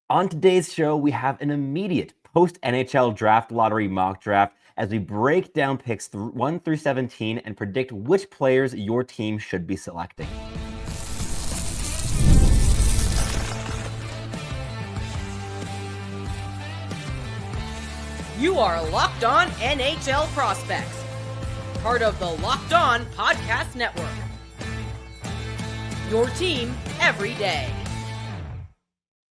On today's show, we have an immediate post-NHL draft lottery mock draft as we break down picks 1 through 17 and predict which players your team should be selecting. You are Locked On NHL Prospects, part of the Locked On Podcast Network. Your team every day.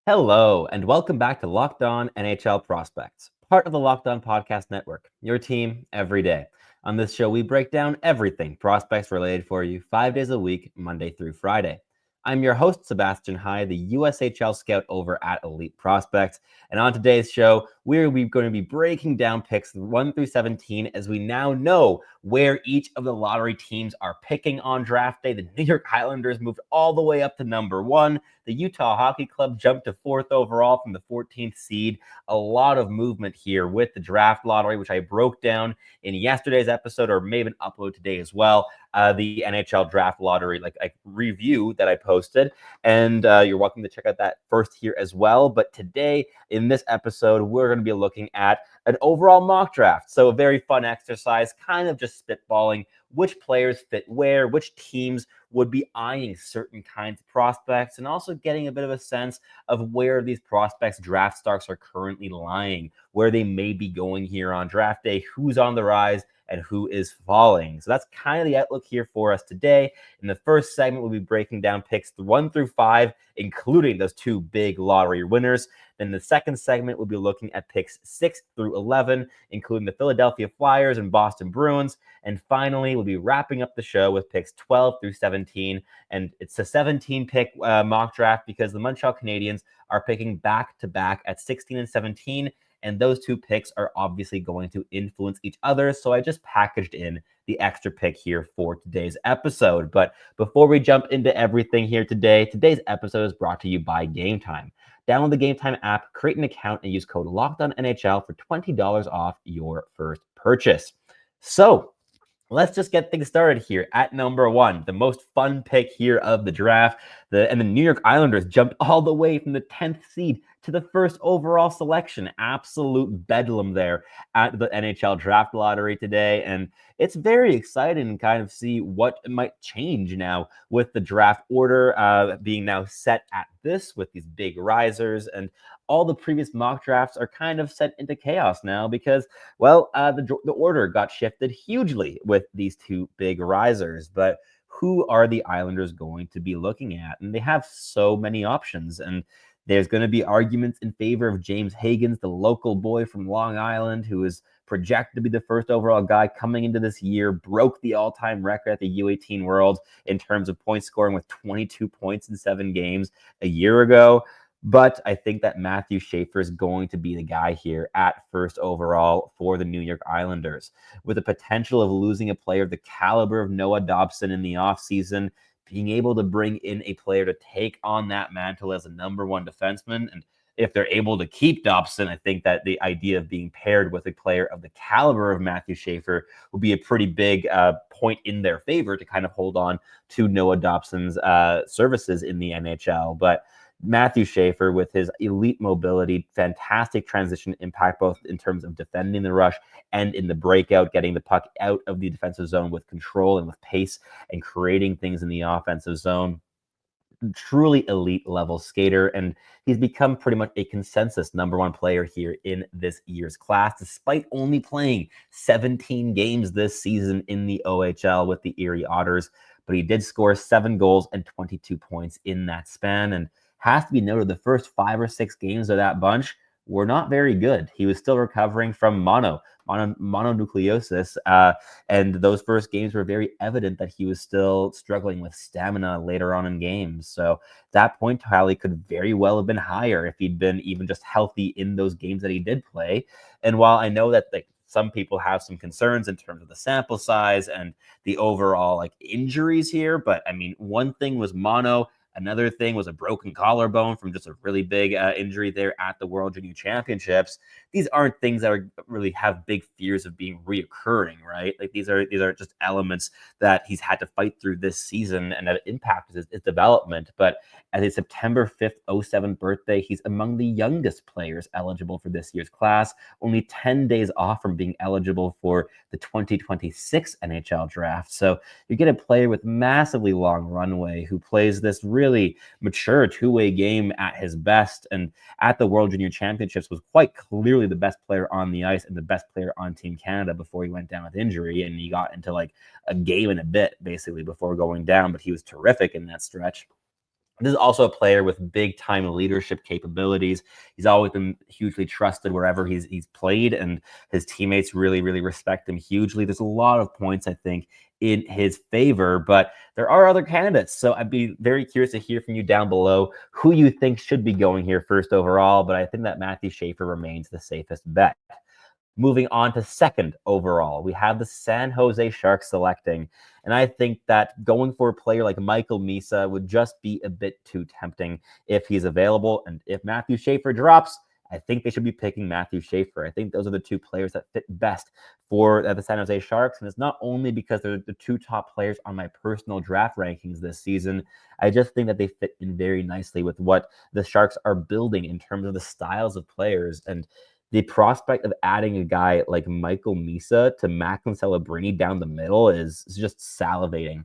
Hello, and welcome back to Locked On NHL Prospects, part of the Locked On Podcast Network, your team every day. On this show, we break down everything prospects related for you 5 days a week, Monday through Friday. I'm your host, Sebastian High, the USHL scout over at Elite Prospects. And on today's show, we're going to be breaking down picks 1 through 17 as we now know where each of the lottery teams are picking on draft day. The New York Islanders moved all the way up to number 1. The Utah Hockey Club jumped to 4th overall from the 14th seed. A lot of movement here with the draft lottery, which I broke down in yesterday's episode, or may even upload today as well. The NHL draft lottery review that I posted, and you're welcome to check out that first here as well. But today in this episode, we're going to be looking at an overall mock draft. So a very fun exercise, kind of just spitballing which players fit where, which teams would be eyeing certain kinds of prospects, and also getting a bit of a sense of where these prospects' draft stocks are currently lying, where they may be going here on draft day, who's on the rise, and who is falling. So that's kind of the outlook here for us today. In the first segment, we'll be breaking down picks 1 through 5, including those 2 big lottery winners. Then the second segment, we'll be looking at picks 6 through 11, including the Philadelphia Flyers and Boston Bruins. And finally, we'll be wrapping up the show with picks 12 through 17. And it's a 17-pick mock draft because the Montreal Canadiens are picking back-to-back at 16 and 17. And those 2 picks are obviously going to influence each other. So I just packaged in the extra pick here for today's episode. But before we jump into everything here today, today's episode is brought to you by Game Time. Download the Game Time app, create an account, and use code LOCKEDONNHL for $20 off your first purchase. So let's just get things started here at number 1, the most fun pick here of the draft. The New York Islanders jumped all the way from the 10th seed to the first overall selection. Absolute bedlam there at the NHL draft lottery today. And it's very exciting to kind of see what might change now with the draft order being now set at this with these big risers. And all the previous mock drafts are kind of set into chaos now because, well, the order got shifted hugely with these 2 big risers. But who are the Islanders going to be looking at? And they have so many options. And there's going to be arguments in favor of James Hagens, the local boy from Long Island, who is projected to be the first overall guy coming into this year, broke the all-time record at the U18 World in terms of point scoring with 22 points in 7 games a year ago. But I think that Matthew Schaefer is going to be the guy here at first overall for the New York Islanders. With the potential of losing a player of the caliber of Noah Dobson in the offseason, being able to bring in a player to take on that mantle as a number 1 defenseman. And if they're able to keep Dobson, I think that the idea of being paired with a player of the caliber of Matthew Schaefer will be a pretty big point in their favor to kind of hold on to Noah Dobson's services in the NHL. But Matthew Schaefer, with his elite mobility, fantastic transition impact, both in terms of defending the rush and in the breakout, getting the puck out of the defensive zone with control and with pace and creating things in the offensive zone. Truly elite level skater, and he's become pretty much a consensus number 1 player here in this year's class, despite only playing 17 games this season in the OHL with the Erie Otters. But he did score 7 goals and 22 points in that span, and has to be noted, the first 5 or 6 games of that bunch were not very good. He was still recovering from mononucleosis, and those first games were very evident that he was still struggling with stamina later on in games. So that point tally could very well have been higher if he'd been even just healthy in those games that he did play. And while I know that some people have some concerns in terms of the sample size and the overall injuries here, but I mean, one thing was mono. Another thing was a broken collarbone from just a really big injury there at the World Junior Championships. These aren't things that really have big fears of being reoccurring, right? Like these are just elements that he's had to fight through this season and that impacted his development. But at his September 5th, 07 birthday, he's among the youngest players eligible for this year's class, only 10 days off from being eligible for the 2026 NHL draft. So you get a player with massively long runway who plays this really mature two-way game at his best, and at the World Junior Championships was quite clearly the best player on the ice and the best player on Team Canada before he went down with injury, and he got into like a game and a bit basically before going down, but he was terrific in that stretch. This is also a player with big-time leadership capabilities. He's always been hugely trusted wherever he's played, and his teammates really, really respect him hugely. There's a lot of points, I think, in his favor, but there are other candidates. So I'd be very curious to hear from you down below who you think should be going here first overall, but I think that Matthew Schaefer remains the safest bet. Moving on to second overall, we have the San Jose Sharks selecting. And I think that going for a player like Michael Misa would just be a bit too tempting if he's available. And if Matthew Schaefer drops, I think they should be picking Matthew Schaefer. I think those are the two players that fit best for the San Jose Sharks. And it's not only because they're the two top players on my personal draft rankings this season. I just think that they fit in very nicely with what the Sharks are building in terms of the styles of players. And the prospect of adding a guy like Michael Misa to Macklin Celebrini down the middle is just salivating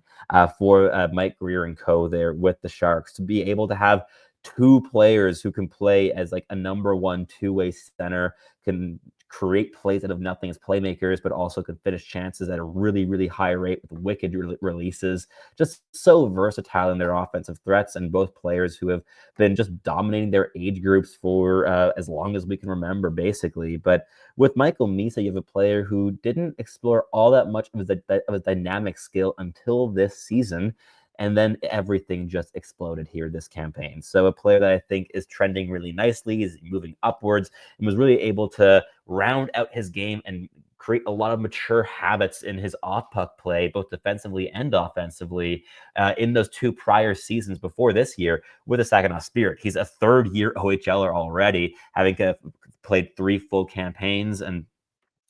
for Mike Grier and co there with the Sharks. To be able to have two players who can play as like a number one two-way center, can create plays out of nothing as playmakers, but also can finish chances at a really, really high rate with wicked releases. Just so versatile in their offensive threats, and both players who have been just dominating their age groups for as long as we can remember, basically. But with Michael Misa, you have a player who didn't explore all that much of his dynamic skill until this season. And then everything just exploded here this campaign. So a player that I think is trending really nicely, is moving upwards, and was really able to round out his game and create a lot of mature habits in his off-puck play, both defensively and offensively, in those two prior seasons before this year with the Saginaw Spirit. He's a third-year OHLer already, having played 3 full campaigns, and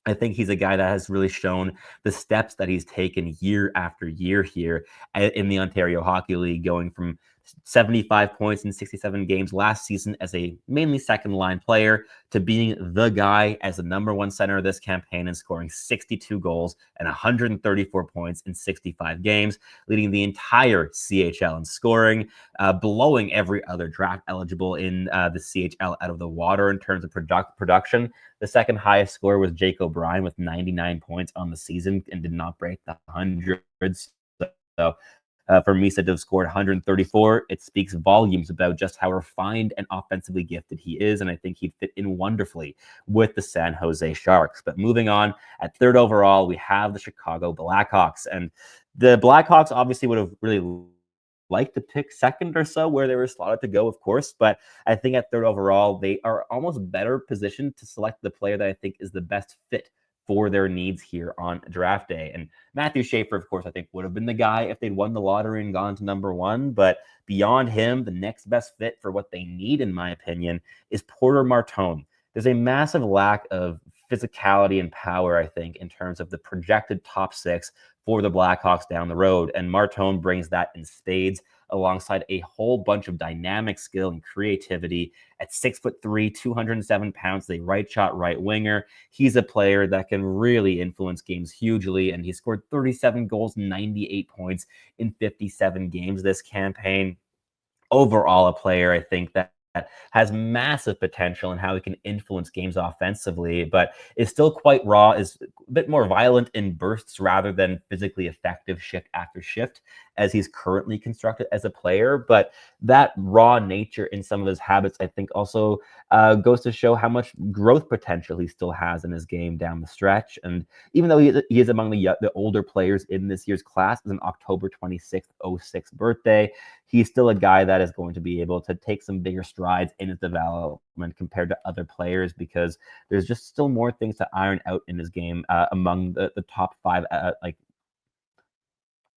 I think he's a guy that has really shown the steps that he's taken year after year here in the Ontario Hockey League, going from 75 points in 67 games last season as a mainly second line player to being the guy as the number one center of this campaign and scoring 62 goals and 134 points in 65 games, leading the entire CHL in scoring, blowing every other draft eligible in the CHL out of the water in terms of production. The second highest score was Jake O'Brien with 99 points on the season and did not break the hundreds. So for Misa to have scored 134, it speaks volumes about just how refined and offensively gifted he is, and I think he'd fit in wonderfully with the San Jose Sharks. But moving on, at third overall, we have the Chicago Blackhawks, and the Blackhawks obviously would have really liked to pick second or so where they were slotted to go, of course, but I think at third overall, they are almost better positioned to select the player that I think is the best fit for their needs here on draft day. And Matthew Schaefer, of course, I think would have been the guy if they'd won the lottery and gone to number one. But beyond him, the next best fit for what they need, in my opinion, is Porter Martone. There's a massive lack of physicality and power, I think, in terms of the projected top 6 for the Blackhawks down the road. And Martone brings that in spades, alongside a whole bunch of dynamic skill and creativity. At 6'3", 207 pounds, a right shot right winger. He's a player that can really influence games hugely, and he scored 37 goals, 98 points in 57 games this campaign. Overall, a player, I think, that has massive potential in how he can influence games offensively, but is still quite raw, is a bit more violent in bursts rather than physically effective shift after shift as he's currently constructed as a player. But that raw nature in some of his habits, I think, also goes to show how much growth potential he still has in his game down the stretch. And even though he is among the older players in this year's class, is an October 26th, 06 birthday, he's still a guy that is going to be able to take some bigger strides in his development compared to other players, because there's just still more things to iron out in his game among the top 5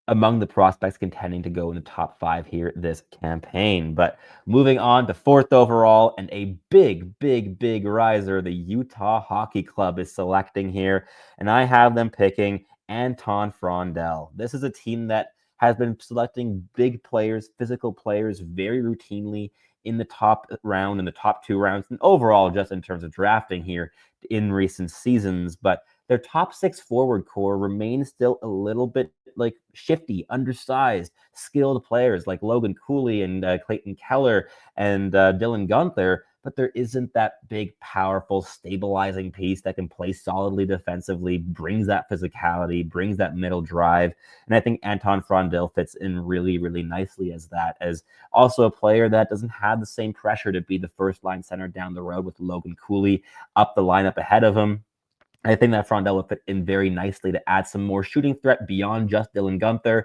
among the prospects contending to go in the top 5 here this campaign. But moving on to 4th overall, and a big riser, the Utah Hockey Club is selecting here, and I have them picking Anton Frondell. This is a team that has been selecting big players, physical players, very routinely in the top round, in the top 2 rounds, and overall just in terms of drafting here in recent seasons. But their top 6 forward core remains still a little bit like shifty, undersized, skilled players like Logan Cooley and Clayton Keller and Dylan Guenther, but there isn't that big, powerful, stabilizing piece that can play solidly defensively, brings that physicality, brings that middle drive. And I think Anton Frondell fits in really nicely as that, as also a player that doesn't have the same pressure to be the first line center down the road with Logan Cooley up the lineup ahead of him. I think that Frondell would fit in very nicely to add some more shooting threat beyond just Dylan Guenther.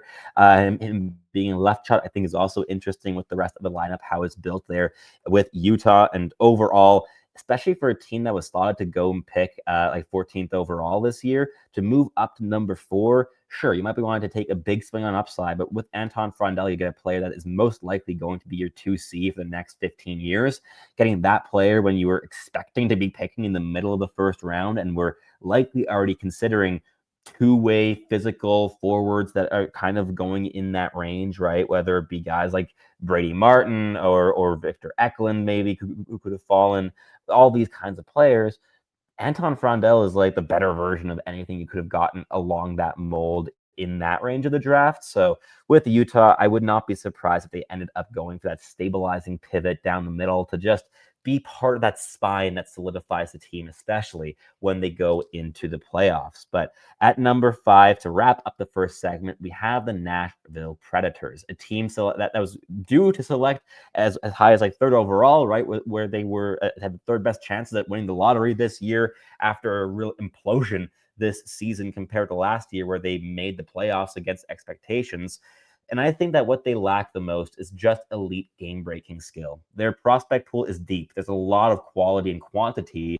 Him being a left shot, I think, is also interesting with the rest of the lineup, how it's built there with Utah. And overall, especially for a team that was slotted to go and pick like 14th overall this year, to move up to number 4, sure, you might be wanting to take a big swing on upside, but with Anton Frondell, you get a player that is most likely going to be your 2C for the next 15 years. Getting that player when you were expecting to be picking in the middle of the first round and were likely already considering two-way physical forwards that are kind of going in that range, right? Whether it be guys like Brady Martin or Victor Eklund, maybe, who could have fallen, all these kinds of players. Anton Frondell is like the better version of anything you could have gotten along that mold in that range of the draft. So with Utah, I would not be surprised if they ended up going for that stabilizing pivot down the middle to just be part of that spine that solidifies the team, especially when they go into the playoffs. But at number 5, to wrap up the first segment, we have the Nashville Predators, a team that was due to select as high as like 3rd overall, right, where they were had the 3rd best chances at winning the lottery this year after a real implosion this season compared to last year, where they made the playoffs against expectations. And I think that what they lack the most is just elite game-breaking skill. Their prospect pool is deep. There's a lot of quality and quantity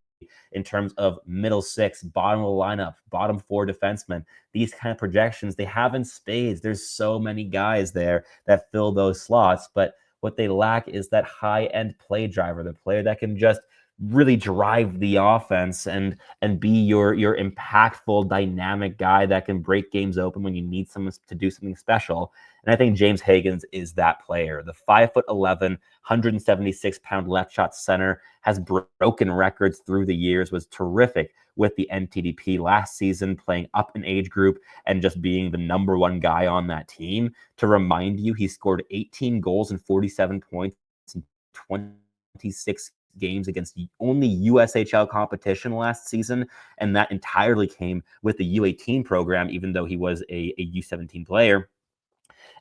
in terms of middle 6, bottom of the lineup, bottom 4 defensemen. These kind of projections they have in spades. There's so many guys there that fill those slots, but what they lack is that high-end play driver, the player that can just really drive the offense and be your impactful, dynamic guy that can break games open when you need someone to do something special. And I think James Hagens is that player. The 5'11", 176-pound left shot center has broken records through the years, was terrific with the NTDP last season, playing up an age group and just being the number 1 guy on that team. To remind you, he scored 18 goals and 47 points in 26 games against only USHL competition last season, and that entirely came with the U18 program, even though he was a U17 player.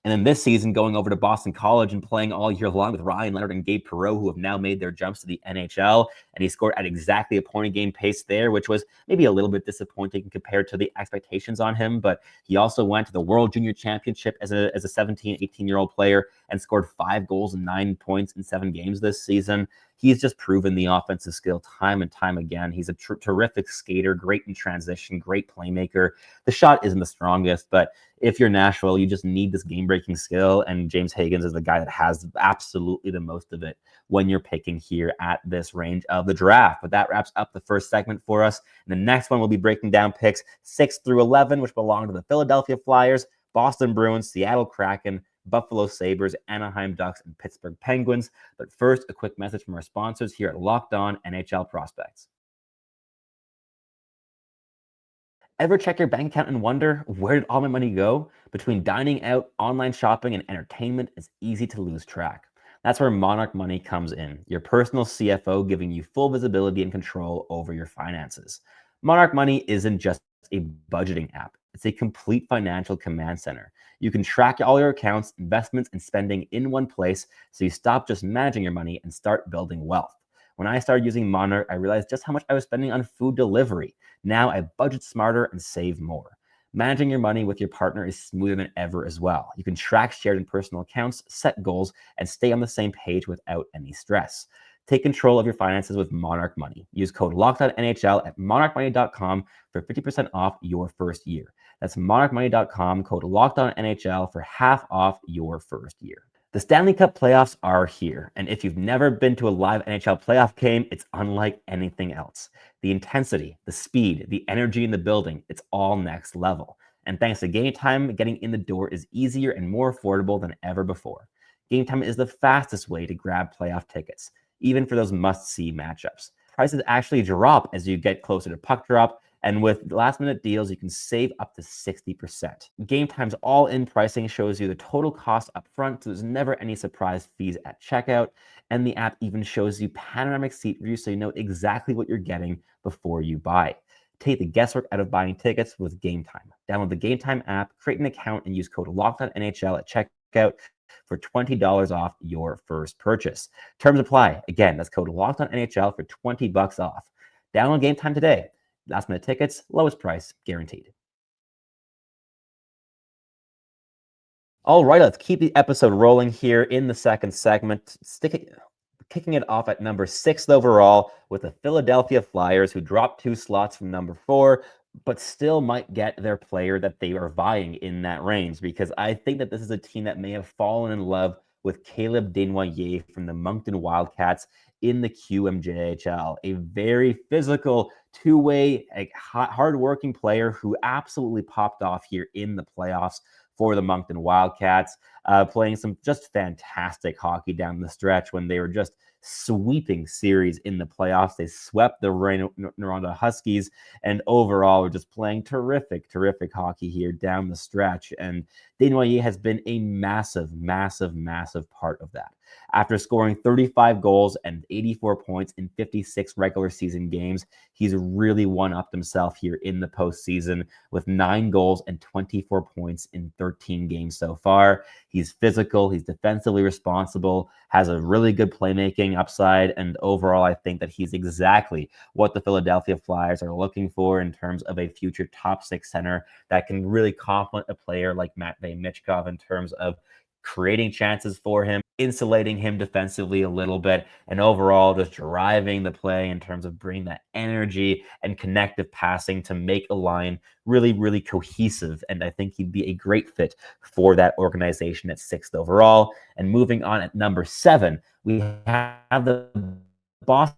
And then this season, going over to Boston College and playing all year long with Ryan Leonard and Gabe Perreault, who have now made their jumps to the NHL. And he scored at exactly a point-a-game pace there, which was maybe a little bit disappointing compared to the expectations on him. But he also went to the World Junior Championship as a 17, 18-year-old player and scored 5 goals and 9 points in 7 games this season. He's just proven the offensive skill time and time again. He's a terrific skater, great in transition, great playmaker. The shot isn't the strongest, but if you're Nashville, you just need this game-breaking skill, and James Hagens is the guy that has absolutely the most of it when you're picking here at this range of the draft. But that wraps up the first segment for us. And the next one, we'll be breaking down picks 6 through 11, which belong to the Philadelphia Flyers, Boston Bruins, Seattle Kraken, Buffalo Sabres, Anaheim Ducks, and Pittsburgh Penguins. But first, a quick message from our sponsors here at Locked On NHL Prospects. Ever check your bank account and wonder, where did all my money go? Between dining out, online shopping, and entertainment, it's easy to lose track. That's where Monarch Money comes in, your personal CFO giving you full visibility and control over your finances. Monarch Money isn't just a budgeting app. It's a complete financial command center. You can track all your accounts, investments, and spending in one place, so you stop just managing your money and start building wealth. When I started using Monarch, I realized just how much I was spending on food delivery. Now I budget smarter and save more. Managing your money with your partner is smoother than ever as well. You can track shared and personal accounts, set goals, and stay on the same page without any stress. Take control of your finances with Monarch Money. Use code LOCKEDONNHL at monarchmoney.com for 50% off your first year. That's monarchmoney.com, code LOCKEDONNHL for half off your first year. The Stanley Cup playoffs are here, and if you've never been to a live NHL playoff game, it's unlike anything else. The intensity, the speed, the energy in the building, it's all next level. And thanks to Game Time, getting in the door is easier and more affordable than ever before. Game Time is the fastest way to grab playoff tickets, even for those must-see matchups. Prices actually drop as you get closer to puck drop, and with last-minute deals, you can save up to 60%. Game Time's all-in pricing shows you the total cost up front, so there's never any surprise fees at checkout, and the app even shows you panoramic seat view so you know exactly what you're getting before you buy. Take the guesswork out of buying tickets with Game Time. Download the Game Time app, create an account, and use code LOCKEDONNHL at checkout for $20 off your first purchase. Terms apply. Again, that's code LOCKEDONNHL for $20 off. Download Game Time today. Last minute tickets, lowest price guaranteed. All right, let's keep the episode rolling here in the second segment. Kicking it off at number 6 overall with the Philadelphia Flyers, who dropped 2 slots from number 4, but still might get their player that they are vying in that range, because I think that this is a team that may have fallen in love with Caleb Desnoyers from the Moncton Wildcats in the QMJHL, a very physical, two-way, hard-working player who absolutely popped off here in the playoffs for the Moncton Wildcats, playing some just fantastic hockey down the stretch when they were just sweeping series in the playoffs. They swept the Toronto Huskies, and overall were just playing terrific hockey here down the stretch. And Desnoyers has been a massive part of that. After scoring 35 goals and 84 points in 56 regular season games, he's really one-upped himself here in the postseason with 9 goals and 24 points in 13 games so far. He's physical, he's defensively responsible, has a really good playmaking upside, and overall, I think that he's exactly what the Philadelphia Flyers are looking for in terms of a future top 6 center that can really complement a player like Radim Mrtka in terms of creating chances for him, insulating him defensively a little bit, and overall just driving the play in terms of bringing that energy and connective passing to make a line really cohesive. And I think he'd be a great fit for that organization at 6th overall. And moving on at number 7, we have the Boston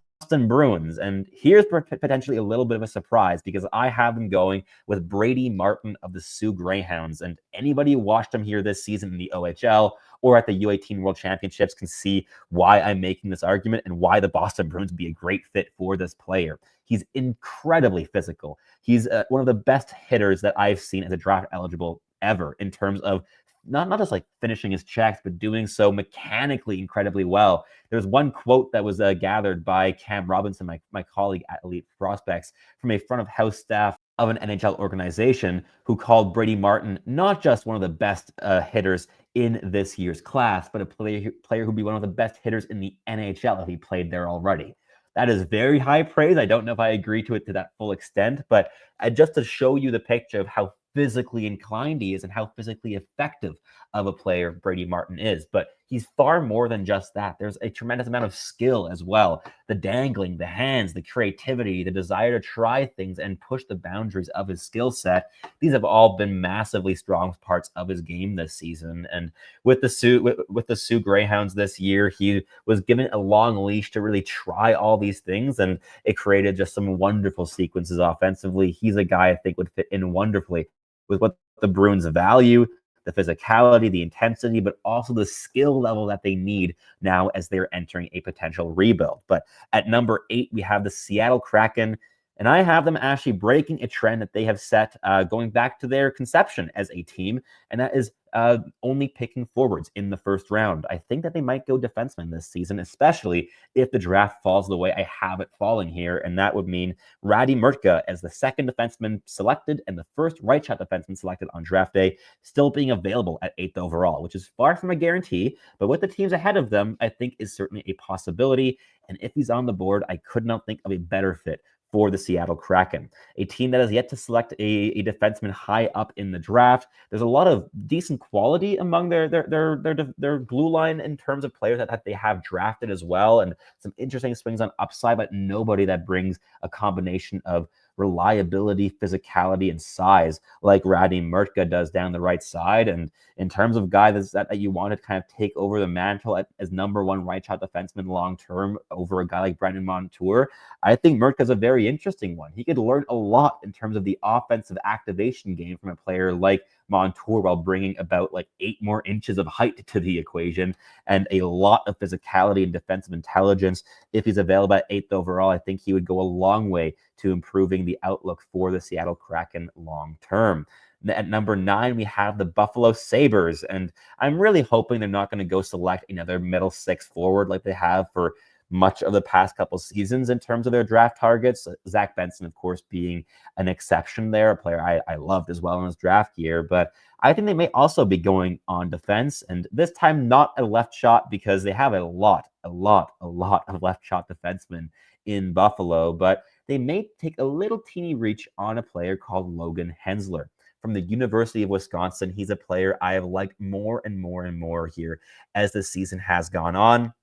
Bruins, and here's potentially a little bit of a surprise because I have them going with Brady Martin of the Sioux Greyhounds, and anybody who watched him here this season in the OHL or at the U18 World Championships can see why I'm making this argument and why the Boston Bruins would be a great fit for this player. He's incredibly physical. He's one of the best hitters that I've seen as a draft eligible ever in terms of not just like finishing his checks, but doing so mechanically incredibly well. There's one quote that was gathered by Cam Robinson, my colleague at Elite Prospects, from a front of house staff of an NHL organization, who called Brady Martin not just one of the best hitters in this year's class, but a player who'd be one of the best hitters in the NHL if he played there already. That is very high praise. I don't know if I agree to it to that full extent, but just to show you the picture of how physically inclined he is and how physically effective of a player Brady Martin is. But he's far more than just that. There's a tremendous amount of skill as well. The dangling, the hands, the creativity, the desire to try things and push the boundaries of his skill set. These have all been massively strong parts of his game this season. And with the Sioux Greyhounds this year, he was given a long leash to really try all these things, and it created just some wonderful sequences offensively. He's a guy I think would fit in wonderfully with what the Bruins value, the physicality, the intensity, but also the skill level that they need now as they're entering a potential rebuild. But at number 8, we have the Seattle Kraken, and I have them actually breaking a trend that they have set going back to their conception as a team, and that is only picking forwards in the first round. I think that they might go defenseman this season, especially if the draft falls the way I have it falling here, and that would mean Radim Mrtka as the second defenseman selected and the first right shot defenseman selected on draft day, still being available at 8th overall, which is far from a guarantee, but with the teams ahead of them, I think is certainly a possibility. And if he's on the board, I could not think of a better fit for the Seattle Kraken, a team that has yet to select a defenseman high up in the draft. There's a lot of decent quality among their glue line in terms of players that they have drafted as well, and some interesting swings on upside, but nobody that brings a combination of reliability, physicality, and size like Radim Mrtka does down the right side. And in terms of guys that you want to kind of take over the mantle as number one right shot defenseman long term over a guy like Brandon Montour, I think Mrtka is a very interesting one. He could learn a lot in terms of the offensive activation game from a player like Montour while bringing about like 8 more inches of height to the equation and a lot of physicality and defensive intelligence. If he's available at 8th overall, I think he would go a long way to improving the outlook for the Seattle Kraken long term. At number 9, we have the Buffalo Sabres, and I'm really hoping they're not going to go select another middle six forward like they have for much of the past couple seasons in terms of their draft targets. Zach Benson, of course, being an exception there, a player I loved as well in his draft year. But I think they may also be going on defense, and this time not a left shot because they have a lot of left shot defensemen in Buffalo, but they may take a little teeny reach on a player called Logan Hensler from the University of Wisconsin. He's a player I have liked more and more and more here as the season has gone on.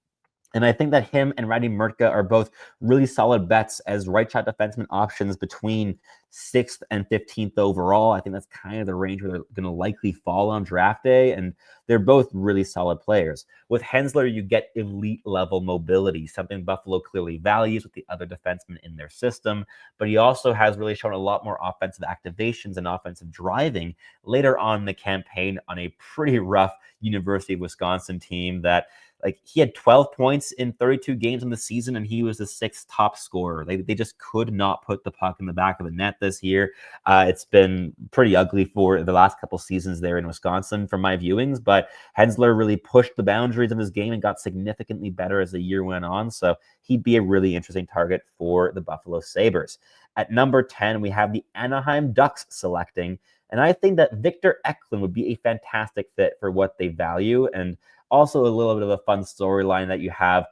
And I think that him and Radim Mrtka are both really solid bets as right shot defenseman options between 6th and 15th overall. I think that's kind of the range where they're going to likely fall on draft day. And they're both really solid players. With Hensler, you get elite level mobility, something Buffalo clearly values with the other defensemen in their system. But he also has really shown a lot more offensive activations and offensive driving later on in the campaign on a pretty rough University of Wisconsin team that, like, he had 12 points in 32 games in the season, and he was the 6th top scorer. They just could not put the puck in the back of the net this year. It's been pretty ugly for the last couple seasons there in Wisconsin from my viewings, but Hensler really pushed the boundaries of his game and got significantly better as the year went on, so he'd be a really interesting target for the Buffalo Sabres. At number 10, we have the Anaheim Ducks selecting, and I think that Victor Eklund would be a fantastic fit for what they value, and also a little bit of a fun storyline that you have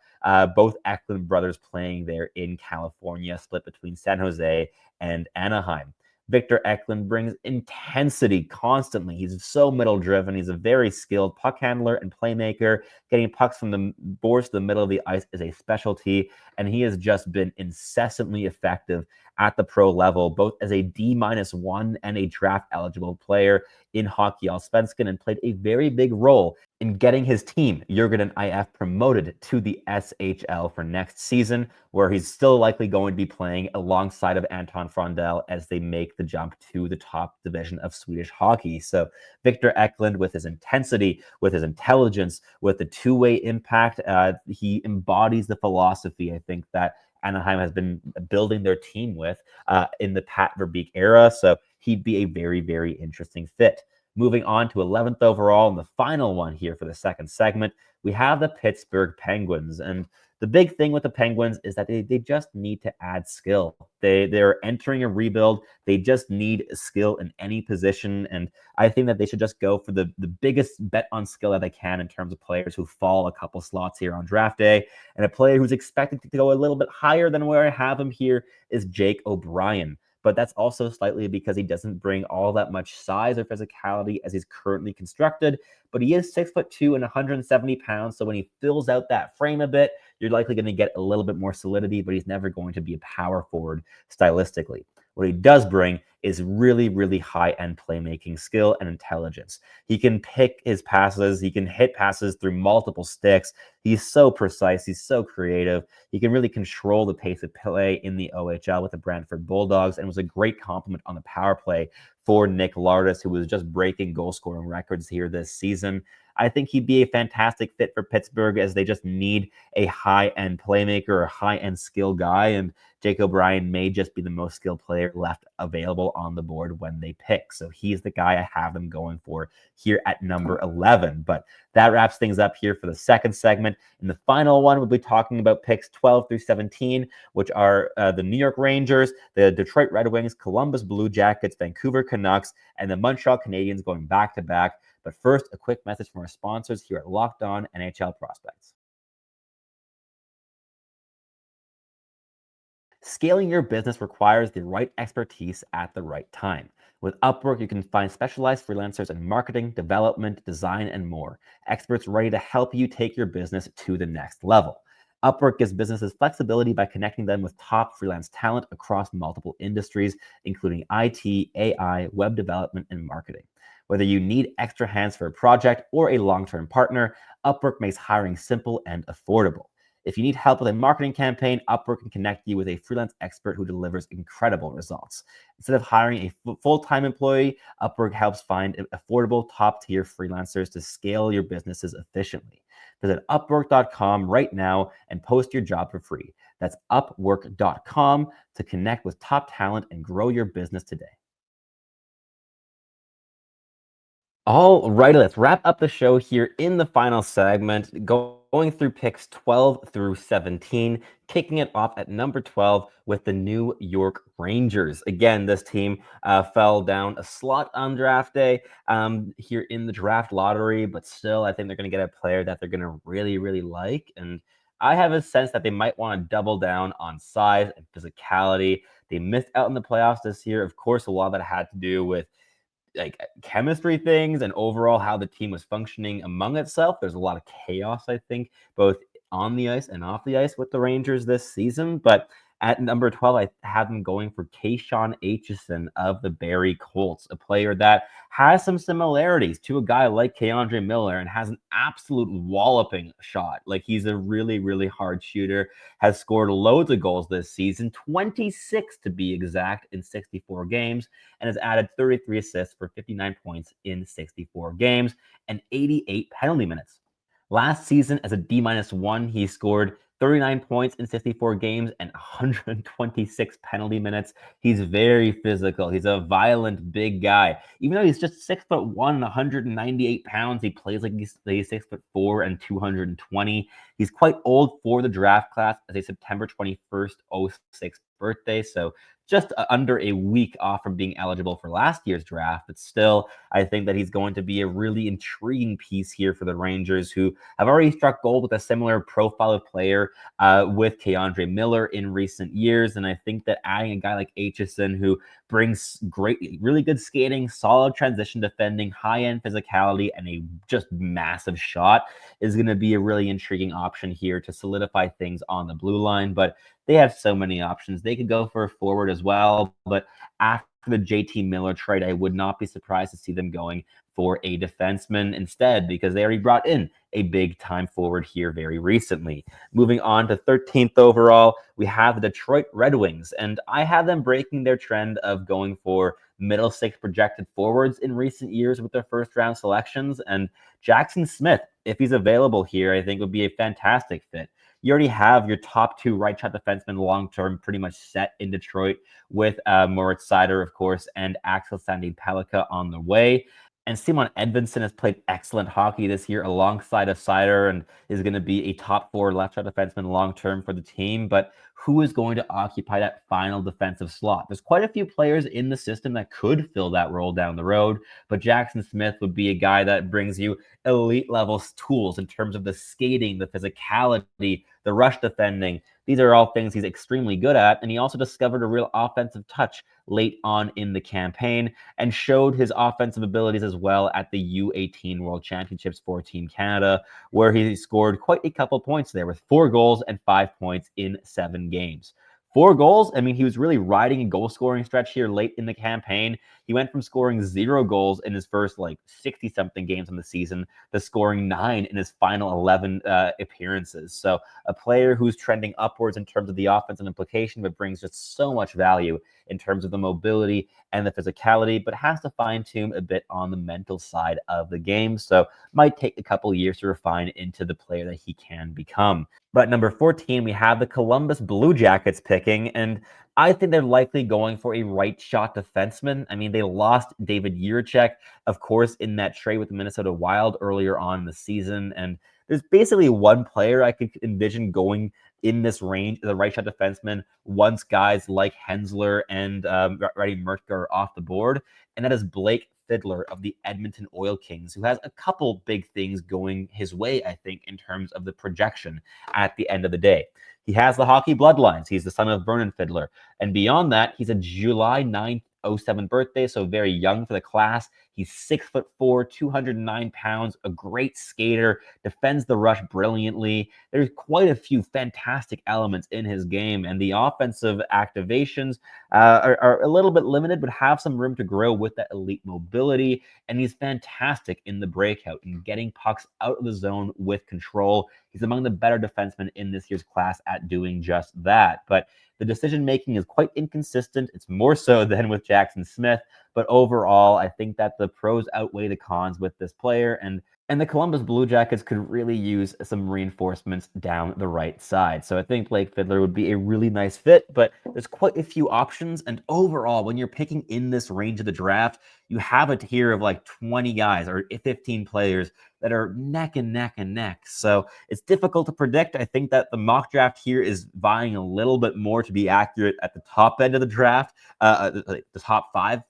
both Eklund brothers playing there in California, split between San Jose and Anaheim. Victor Eklund brings intensity constantly. He's so middle driven. He's a very skilled puck handler and playmaker. Getting pucks from the boards to the middle of the ice is a specialty, and he has just been incessantly effective at the pro level, both as a D-1 and a draft eligible player in Hockey Allsvenskan, and played a very big role in getting his team, Jurgen and IF, promoted to the SHL for next season, where he's still likely going to be playing alongside of Anton Frondell as they make the jump to the top division of Swedish hockey. So Victor Eklund, with his intensity, with his intelligence, with the two-way impact, he embodies the philosophy, I think, that Anaheim has been building their team with in the Pat Verbeek era. So he'd be a very, very interesting fit. Moving on to 11th overall, and the final one here for the second segment, we have the Pittsburgh Penguins. And the big thing with the Penguins is that they just need to add skill. They're entering a rebuild. They just need skill in any position. And I think that they should just go for the biggest bet on skill that they can in terms of players who fall a couple slots here on draft day. And a player who's expected to go a little bit higher than where I have him here is Jake O'Brien. But that's also slightly because he doesn't bring all that much size or physicality as he's currently constructed. But he is 6'2" and 170 pounds. So when he fills out that frame a bit, you're likely going to get a little bit more solidity, but he's never going to be a power forward stylistically. What he does bring is really, really high-end playmaking skill and intelligence. He can pick his passes. He can hit passes through multiple sticks. He's so precise. He's so creative. He can really control the pace of play in the OHL with the Brantford Bulldogs, and was a great compliment on the power play for Nick Lardis, who was just breaking goal-scoring records here this season. I think he'd be a fantastic fit for Pittsburgh, as they just need a high-end playmaker or a high-end skill guy, and Jake O'Brien may just be the most skilled player left available on the board when they pick. So he's the guy I have them going for here at number 11. But that wraps things up here for the second segment. In the final one, we'll be talking about picks 12 through 17, which are the New York Rangers, the Detroit Red Wings, Columbus Blue Jackets, Vancouver Canucks, and the Montreal Canadiens going back-to-back. But first, a quick message from our sponsors here at Locked On NHL Prospects. Scaling your business requires the right expertise at the right time. With Upwork, you can find specialized freelancers in marketing, development, design, and more. Experts ready to help you take your business to the next level. Upwork gives businesses flexibility by connecting them with top freelance talent across multiple industries, including IT, AI, web development, and marketing. Whether you need extra hands for a project or a long-term partner, Upwork makes hiring simple and affordable. If you need help with a marketing campaign, Upwork can connect you with a freelance expert who delivers incredible results. Instead of hiring a full-time employee, Upwork helps find affordable, top-tier freelancers to scale your businesses efficiently. Visit Upwork.com right now and post your job for free. That's Upwork.com to connect with top talent and grow your business today. All right, let's wrap up the show here in the final segment, going through picks 12 through 17, kicking it off at number 12 with the New York Rangers. Again, this team fell down a slot on draft day here in the draft lottery, but still, I think they're going to get a player that they're going to really, really like. And I have a sense that they might want to double down on size and physicality. They missed out in the playoffs this year. Of course, a lot of that had to do with like chemistry things and overall how the team was functioning among itself. There's a lot of chaos, I think, both on the ice and off the ice with the Rangers this season. But at number 12, I have them going for Kashawn Aitcheson of the Barrie Colts, a player that has some similarities to a guy like K'Andre Miller and has an absolute walloping shot. Like, he's a really, really hard shooter, has scored loads of goals this season, 26 to be exact, in 64 games, and has added 33 assists for 59 points in 64 games and 88 penalty minutes. Last season, as a D-1, he scored 39 points in 64 games and 126 penalty minutes. He's very physical. He's a violent, big guy. Even though he's just 6'1", 198 pounds, he plays like he's 6'4" and 220. He's quite old for the draft class, as a September 21st, 06 birthday. So just under a week off from being eligible for last year's draft. But still, I think that he's going to be a really intriguing piece here for the Rangers, who have already struck gold with a similar profile of player with K'Andre Miller in recent years. And I think that adding a guy like Aitcheson, who brings really good skating, solid transition defending, high-end physicality, and a just massive shot, is going to be a really intriguing option here to solidify things on the blue line. But they have so many options. They could go for a forward as well, but after the JT Miller trade, I would not be surprised to see them going for a defenseman instead, because they already brought in a big-time forward here very recently. Moving on to 13th overall, we have the Detroit Red Wings, and I have them breaking their trend of going for middle six projected forwards in recent years with their first-round selections, and Jackson Smith, if he's available here, I think would be a fantastic fit. You already have your top two right shot defensemen long-term pretty much set in Detroit, with Moritz Seider, of course, and Axel Sandin-Pellikka on the way. And Simon Edvinsson has played excellent hockey this year alongside of Seider and is going to be a top four left shot defenseman long-term for the team. But who is going to occupy that final defensive slot? There's quite a few players in the system that could fill that role down the road, but Jackson Smith would be a guy that brings you elite level tools in terms of the skating, the physicality, the rush defending. These are all things he's extremely good at, and he also discovered a real offensive touch late on in the campaign and showed his offensive abilities as well at the U18 World Championships for Team Canada, where he scored quite a couple points there with 4 goals and 5 points in 7 games. 4 goals, I mean, he was really riding a goal-scoring stretch here late in the campaign. He went from scoring 0 goals in his first, 60-something games in the season to scoring 9 in his final 11 appearances. So a player who's trending upwards in terms of the offensive implication, but brings just so much value in terms of the mobility and the physicality, but has to fine-tune a bit on the mental side of the game. So might take a couple years to refine into the player that he can become. But at number 14, we have the Columbus Blue Jackets picking, and I think they're likely going for a right shot defenseman. I mean, they lost David Jiricek, of course, in that trade with the Minnesota Wild earlier on in the season. And there's basically one player I could envision going in this range as a right shot defenseman once guys like Hensler and Radim Mrtka are off the board, and that is Blake Fiddler of the Edmonton Oil Kings, who has a couple big things going his way, I think, in terms of the projection at the end of the day. He has the hockey bloodlines. He's the son of Vernon Fiddler. And beyond that, he's a July 9th, 07 birthday, so very young for the class. He's 6'4", 209 pounds, a great skater, defends the rush brilliantly. There's quite a few fantastic elements in his game, and the offensive activations are a little bit limited, but have some room to grow with that elite mobility. And he's fantastic in the breakout and getting pucks out of the zone with control. He's among the better defensemen in this year's class at doing just that. But the decision-making is quite inconsistent. It's more so than with Jackson Smith. But overall, I think that the pros outweigh the cons with this player. And the Columbus Blue Jackets could really use some reinforcements down the right side. So I think Blake Fiddler would be a really nice fit, but there's quite a few options. And overall, when you're picking in this range of the draft, you have a tier of like 20 guys or 15 players that are neck and neck and neck. So it's difficult to predict. I think that the mock draft here is vying a little bit more to be accurate at the top end of the draft, the top 5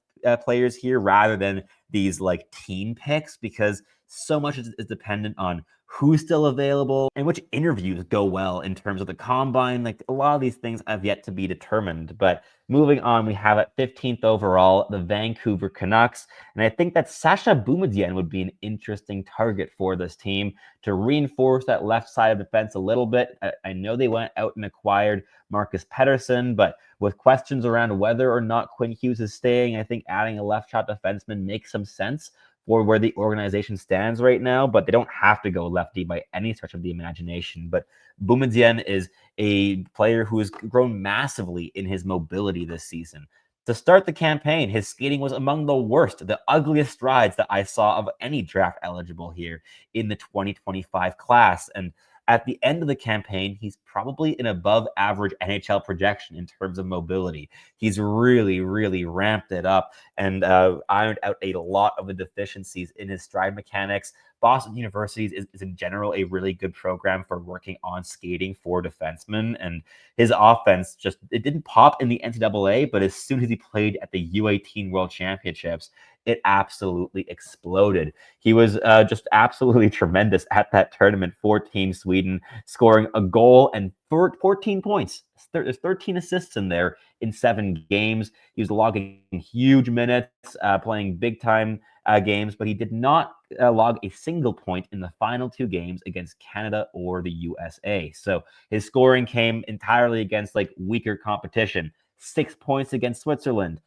players here, rather than these like team picks, because so much is dependent on who's still available and which interviews go well in terms of the combine. Like, a lot of these things have yet to be determined. But moving on, we have at 15th overall, the Vancouver Canucks. And I think that Sascha Boumedienne would be an interesting target for this team to reinforce that left side of defense a little bit. I know they went out and acquired Marcus Pettersson, but with questions around whether or not Quinn Hughes is staying, I think adding a left shot defenseman makes some sense for where the organization stands right now, but they don't have to go lefty by any stretch of the imagination. But Boumedienne is a player who has grown massively in his mobility this season. To start the campaign, his skating was among the worst, the ugliest strides that I saw of any draft eligible here in the 2025 class. And at the end of the campaign, he's probably an above average NHL projection in terms of mobility. He's really, really ramped it up and ironed out a lot of the deficiencies in his stride mechanics. Boston University is in general a really good program for working on skating for defensemen, and his offense it didn't pop in the NCAA, but as soon as he played at the U18 World Championships, it absolutely exploded. He was just absolutely tremendous at that tournament for Team Sweden, scoring a goal and 14 points. There's 13 assists in there in 7 games. He was logging huge minutes, playing big-time games, but he did not log a single point in the final 2 games against Canada or the USA. So his scoring came entirely against like weaker competition. 6 points against Switzerland,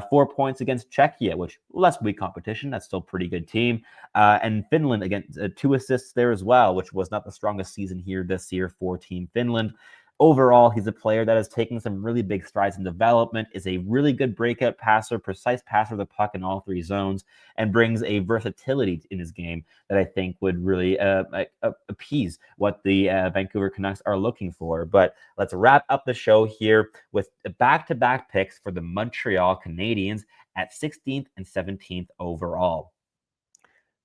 4 points against Czechia, which less weak competition. That's still a pretty good team. And Finland against 2 assists there as well, which was not the strongest season here this year for Team Finland. Overall, he's a player that is taking some really big strides in development, is a really good breakout passer, precise passer of the puck in all 3 zones, and brings a versatility in his game that I think would really appease what the Vancouver Canucks are looking for. But let's wrap up the show here with back-to-back picks for the Montreal Canadiens at 16th and 17th overall.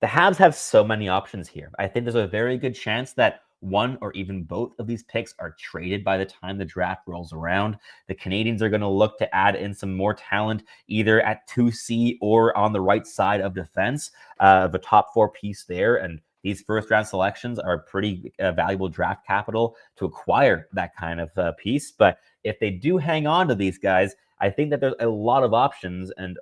The Habs have so many options here. I think there's a very good chance that one or even both of these picks are traded by the time the draft rolls around. The Canadiens are going to look to add in some more talent, either at 2C or on the right side of defense, the top 4 piece there. And these first-round selections are pretty valuable draft capital to acquire that kind of piece. But if they do hang on to these guys, I think that there's a lot of options. And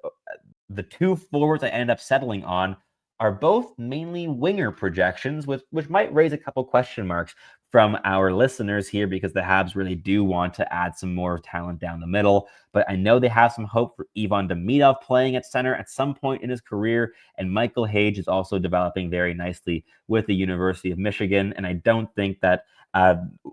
the 2 forwards I end up settling on are both mainly winger projections, which might raise a couple question marks from our listeners here, because the Habs really do want to add some more talent down the middle. But I know they have some hope for Ivan Demidov playing at center at some point in his career, and Michael Hage is also developing very nicely with the University of Michigan. And I don't think that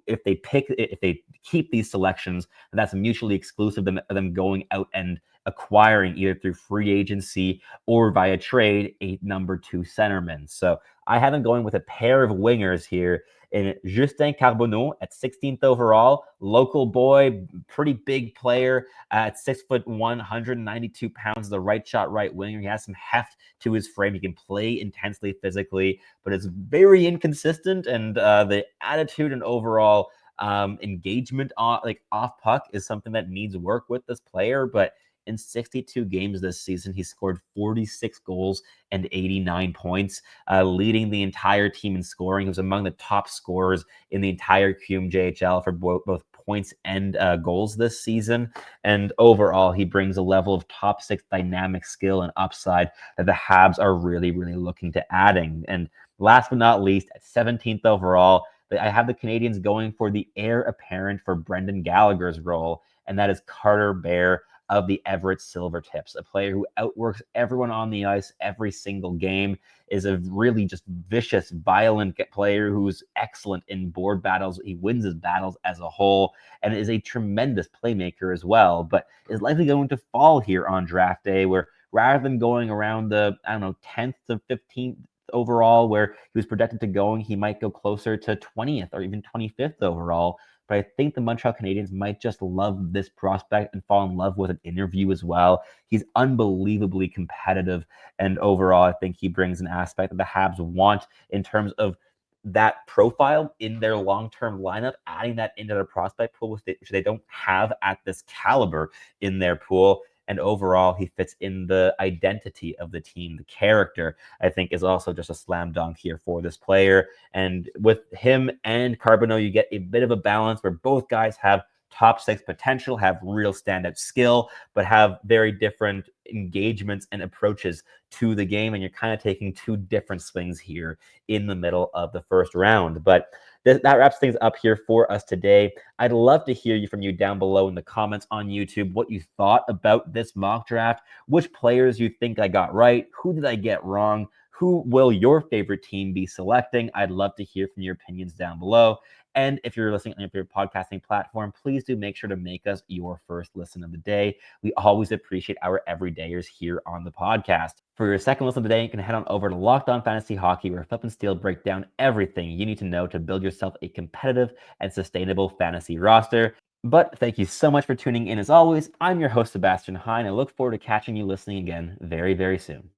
if they keep these selections, that's mutually exclusive of them going out and acquiring either through free agency or via trade a number 2 centerman. So I have them going with a pair of wingers here in Justin Carbonneau at 16th overall, local boy, pretty big player at 6'1", 192 pounds, the right shot, right winger. He has some heft to his frame. He can play intensely physically, but it's very inconsistent, and the attitude and overall engagement off puck is something that needs work with this player. But in 62 games this season, he scored 46 goals and 89 points, leading the entire team in scoring. He was among the top scorers in the entire QMJHL for both points and goals this season. And overall, he brings a level of top six dynamic skill and upside that the Habs are really, really looking to adding. And last but not least, at 17th overall, I have the Canadiens going for the heir apparent for Brendan Gallagher's role, and that is Carter Bear of the Everett Silvertips, a player who outworks everyone on the ice every single game, is a really just vicious, violent player who's excellent in board battles. He wins his battles as a whole and is a tremendous playmaker as well, but is likely going to fall here on draft day, where rather than going around the, 10th to 15th overall, where he was projected to going, he might go closer to 20th or even 25th overall. But I think the Montreal Canadiens might just love this prospect and fall in love with an interview as well. He's unbelievably competitive. And overall, I think he brings an aspect that the Habs want in terms of that profile in their long-term lineup, adding that into their prospect pool, which they don't have at this caliber in their pool. And overall, he fits in the identity of the team. The character, I think, is also just a slam dunk here for this player. And with him and Carbonneau, you get a bit of a balance where both guys have top six potential, have real standout skill, but have very different engagements and approaches to the game. And you're kind of taking two different swings here in the middle of the first round. But that wraps things up here for us today. I'd love to hear from you down below in the comments on YouTube, what you thought about this mock draft, which players you think I got right, who did I get wrong, who will your favorite team be selecting? I'd love to hear from your opinions down below. And if you're listening on your favorite podcasting platform, please do make sure to make us your first listen of the day. We always appreciate our everydayers here on the podcast. For your second listen of the day, you can head on over to Locked On Fantasy Hockey, where Flip and Steel break down everything you need to know to build yourself a competitive and sustainable fantasy roster. But thank you so much for tuning in. As always, I'm your host, Sebastian Hine. I look forward to catching you listening again very, very soon.